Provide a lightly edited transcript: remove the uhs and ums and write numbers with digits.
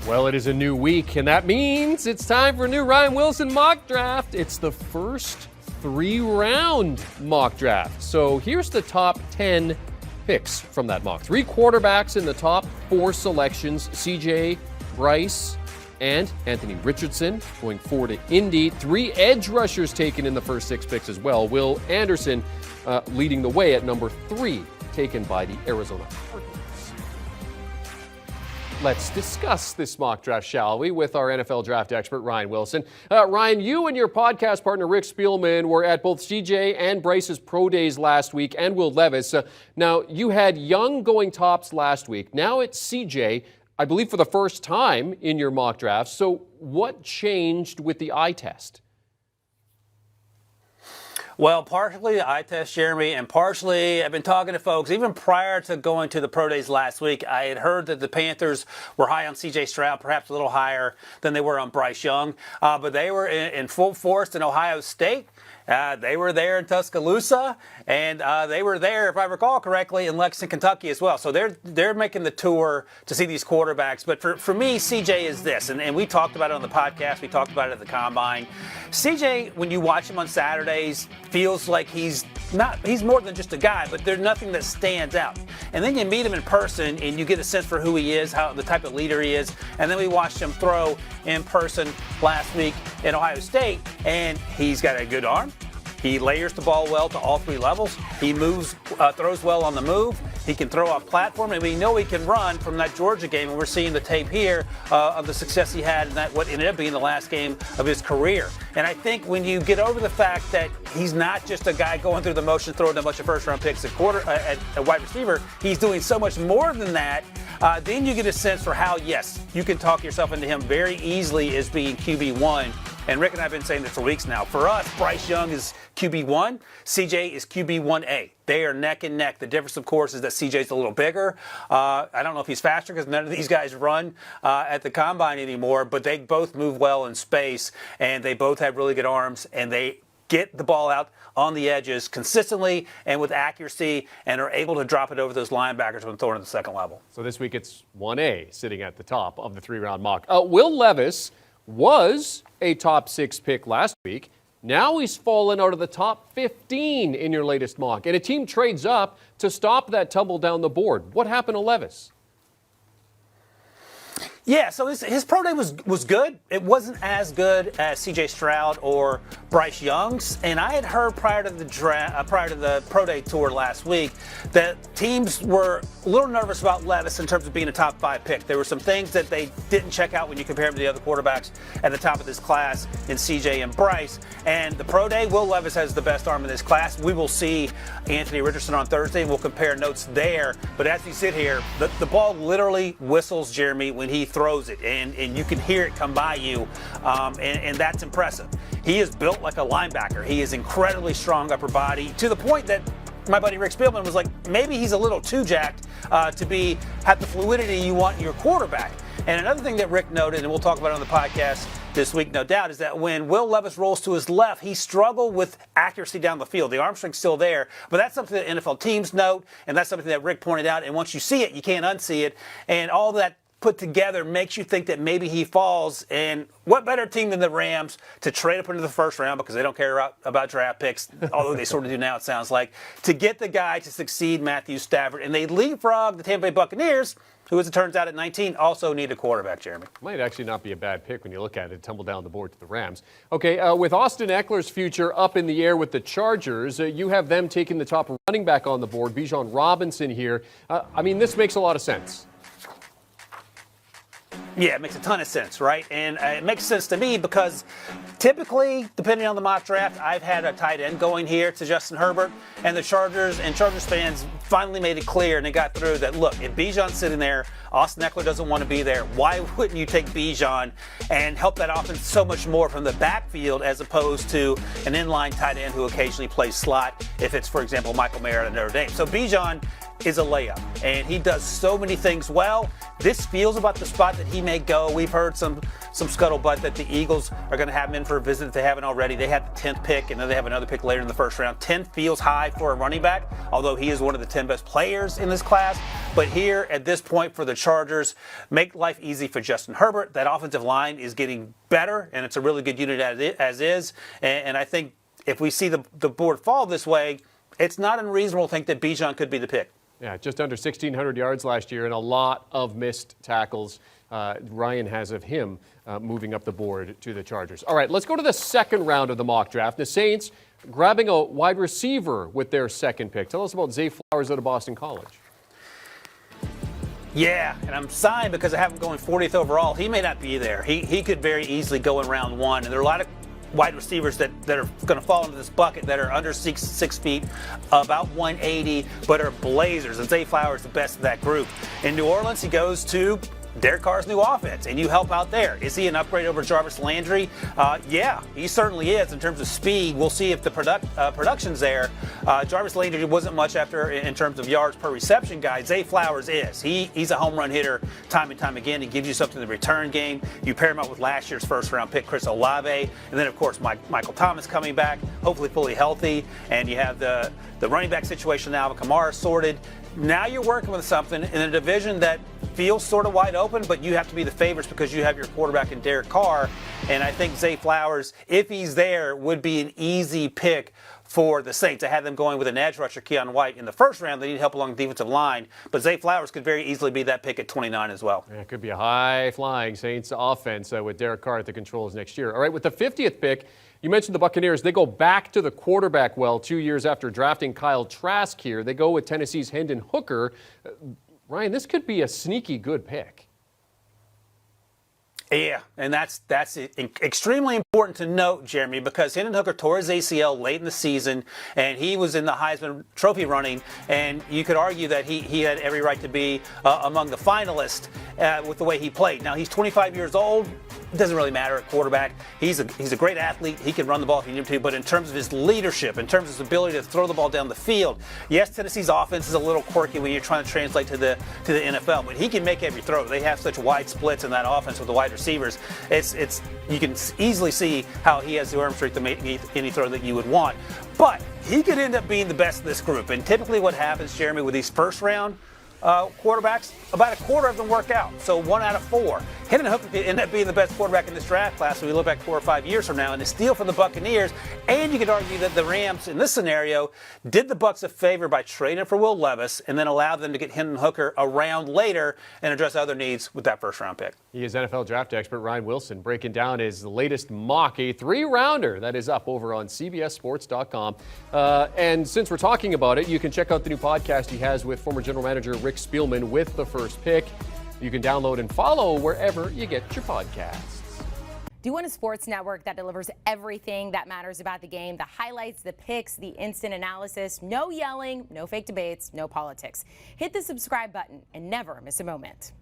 Well, it is a new week, and that means it's time for a new Ryan Wilson mock draft. It's the first 3-round mock draft. So here's the top 10 picks from that mock. 3 quarterbacks in the top 4 selections. CJ, Bryce, and Anthony Richardson going 4 to Indy. 3 edge rushers taken in the first 6 picks as well. Will Anderson leading the way at number 3, taken by the Arizona Cardinals. Let's discuss this mock draft, shall we, with our NFL draft expert, Ryan Wilson. Ryan, you and your podcast partner, Rick Spielman, were at both CJ and Bryce's pro days last week, and Will Levis. Now, you had Young going tops last week. Now it's CJ, I believe for the first time in your mock draft. So what changed with the eye test? Well, partially the eye test, Jeremy, and partially I've been talking to folks. Even prior to going to the pro days last week, I had heard that the Panthers were high on C.J. Stroud, perhaps a little higher than they were on Bryce Young. But they were in full force in Ohio State. They were there in Tuscaloosa, and they were there, if I recall correctly, in Lexington, Kentucky as well. So they're making the tour to see these quarterbacks. But for me, CJ is this, and we talked about it on the podcast. We talked about it at the Combine. CJ, when you watch him on Saturdays, feels like he's more than just a guy, but there's nothing that stands out. And then you meet him in person, and you get a sense for who he is, how the type of leader he is. And then we watched him throw in person last week in Ohio State, and he's got a good arm. He layers the ball well to all 3 levels. He moves, throws well on the move. He can throw off platform, and we know he can run from that Georgia game. And we're seeing the tape here of the success he had in that what ended up being the last game of his career. And I think when you get over the fact that he's not just a guy going through the motion, throwing a bunch of first-round picks at wide receiver, he's doing so much more than that. Then you get a sense for how, yes, you can talk yourself into him very easily as being QB1. And Rick and I have been saying this for weeks now. For us, Bryce Young is QB1. CJ is QB1A. They are neck and neck. The difference, of course, is that CJ's a little bigger. I don't know if he's faster because none of these guys run at the Combine anymore, but they both move well in space, and they both have really good arms, and they get the ball out on the edges consistently and with accuracy, and are able to drop it over those linebackers when throwing at the second level. So this week it's 1A sitting at the top of the 3-round mock. Will Levis was a top 6 pick last week. Now he's fallen out of the top 15 in your latest mock. And a team trades up to stop that tumble down the board. What happened to Levis? Yeah, so his pro day was good. It wasn't as good as C.J. Stroud or Bryce Young's, and I had heard prior to the pro day tour last week that teams were a little nervous about Levis in terms of being a top 5 pick. There were some things that they didn't check out when you compare him to the other quarterbacks at the top of this class in C.J. and Bryce. And the pro day, Will Levis has the best arm in this class. We will see Anthony Richardson on Thursday, and we'll compare notes there. But as we sit here, the ball literally whistles, Jeremy, when he throws it, and you can hear it come by you, and that's impressive. He is built like a linebacker. He is incredibly strong upper body, to the point that my buddy Rick Spielman was like, maybe he's a little too jacked to have the fluidity you want in your quarterback. And another thing that Rick noted, and we'll talk about it on the podcast this week, no doubt, is that when Will Levis rolls to his left, he struggled with accuracy down the field. The arm strength's still there, but that's something that NFL teams note, and that's something that Rick pointed out. And once you see it, you can't unsee it. And all that put together makes you think that maybe he falls. And what better team than the Rams to trade up into the first round, because they don't care about draft picks, although they sort of do now, it sounds like, to get the guy to succeed, Matthew Stafford. And they leapfrog the Tampa Bay Buccaneers, who, as it turns out, at 19, also need a quarterback, Jeremy. Might actually not be a bad pick when you look at it, tumble down the board to the Rams. Okay, with Austin Eckler's future up in the air with the Chargers, you have them taking the top running back on the board, Bijon Robinson here. This makes a lot of sense. Yeah, it makes a ton of sense, right? And it makes sense to me because typically, depending on the mock draft, I've had a tight end going here to Justin Herbert, and the Chargers fans finally made it clear, and they got through that, look, if Bijon's sitting there, Austin Eckler doesn't want to be there, why wouldn't you take Bijon and help that offense so much more from the backfield as opposed to an inline tight end who occasionally plays slot if it's, for example, Michael Mayer at Notre Dame. So Bijon is a layup, and he does so many things well. This feels about the spot that he may go. We've heard some scuttlebutt that the Eagles are going to have him in for a visit if they haven't already. They had the 10th pick, and then they have another pick later in the first round. 10 feels high for a running back, although he is one of the 10 best players in this class. But here, at this point for the Chargers, make life easy for Justin Herbert. That offensive line is getting better, and it's a really good unit as is. And I think if we see the board fall this way, it's not unreasonable to think that Bijon could be the pick. Yeah, just under 1,600 yards last year and a lot of missed tackles. Ryan has of him moving up the board to the Chargers. All right, let's go to the second round of the mock draft. The Saints grabbing a wide receiver with their second pick. Tell us about Zay Flowers out of Boston College. Yeah, and I'm signed because I have him going 40th overall. He may not be there. He could very easily go in round one. And there are a lot of wide receivers that are going to fall into this bucket that are under 6 feet, about 180, but are blazers. And Zay Flowers is the best of that group. In New Orleans, he goes to Derek Carr's new offense, and you help out there. Is he an upgrade over Jarvis Landry? Yeah, he certainly is in terms of speed. We'll see if the production's there. Jarvis Landry wasn't much after in terms of yards per reception guy. Zay Flowers is. He's a home run hitter time and time again. He gives you something in the return game. You pair him up with last year's first-round pick, Chris Olave, and then, of course, Michael Thomas coming back, hopefully fully healthy, and you have the running back situation now with Kamara sorted. Now you're working with something in a division that feels sort of wide open, but you have to be the favorites because you have your quarterback in Derek Carr. And I think Zay Flowers, if he's there, would be an easy pick for the Saints. I had them going with an edge rusher, Keon White, in the first round. They need help along the defensive line. But Zay Flowers could very easily be that pick at 29 as well. Yeah, it could be a high-flying Saints offense with Derek Carr at the controls next year. All right, with the 50th pick, you mentioned the Buccaneers. They go back to the quarterback well 2 years after drafting Kyle Trask here. They go with Tennessee's Hendon Hooker. Ryan, this could be a sneaky good pick. Yeah, and that's extremely important to note, Jeremy, because Hendon Hooker tore his ACL late in the season, and he was in the Heisman Trophy running, and you could argue that he had every right to be among the finalists with the way he played. Now, he's 25 years old. It doesn't really matter at quarterback. He's a great athlete. He can run the ball if he needs to, but in terms of his leadership, in terms of his ability to throw the ball down the field, yes, Tennessee's offense is a little quirky when you're trying to translate to the NFL, but he can make every throw. They have such wide splits in that offense with the wide receivers. You can easily see how he has the arm strength to make any throw that you would want. But he could end up being the best of this group. And typically what happens, Jeremy, with these first round quarterbacks, about a quarter of them work out. So 1 out of 4. Hendon Hooker could end up being the best quarterback in this draft class when we look back 4 or 5 years from now. And a steal for the Buccaneers. And you could argue that the Rams, in this scenario, did the Bucs a favor by trading for Will Levis and then allowed them to get Hendon Hooker around later and address other needs with that first-round pick. He is NFL draft expert Ryan Wilson breaking down his latest mock, a 3-rounder that is up over on CBSSports.com. And since we're talking about it, you can check out the new podcast he has with former general manager Rick Spielman with the first pick. You can download and follow wherever you get your podcasts. Do you want a sports network that delivers everything that matters about the game? The highlights, the picks, the instant analysis, no yelling, no fake debates, no politics. Hit the subscribe button and never miss a moment.